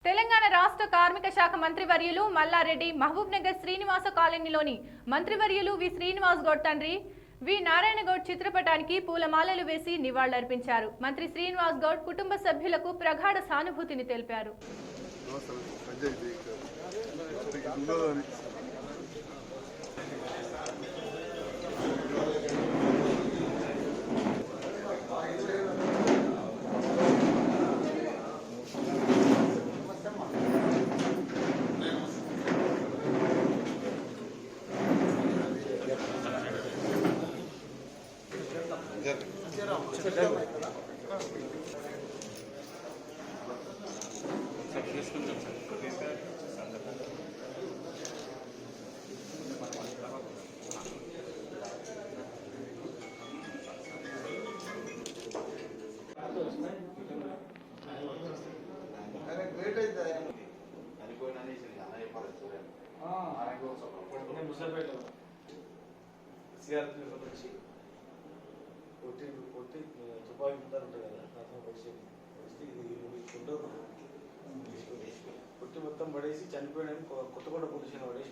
తెలంగాణ రాష్ట్ర కార్మిక శాఖ మంత్రివర్యులు మల్లారెడ్డి మహబూబ్ నగర్ శ్రీనివాస కాలనీలోని మంత్రివర్యులు వి శ్రీనివాస్ గౌడ్ తండ్రి వి నారాయణ గౌడ్ చిత్రపటానికి పూలమాలలు వేసి నివాళులర్పించారు. మంత్రి శ్రీనివాస్ గౌడ్ కుటుంబ సభ్యులకు ప్రగాఢ సానుభూతిని తెలిపారు. తుపాకి ఉంటారు కదా కొట్టి మొత్తం పడేసి చనిపోయాడని కొత్తగూడ పోలీసులు పడేసి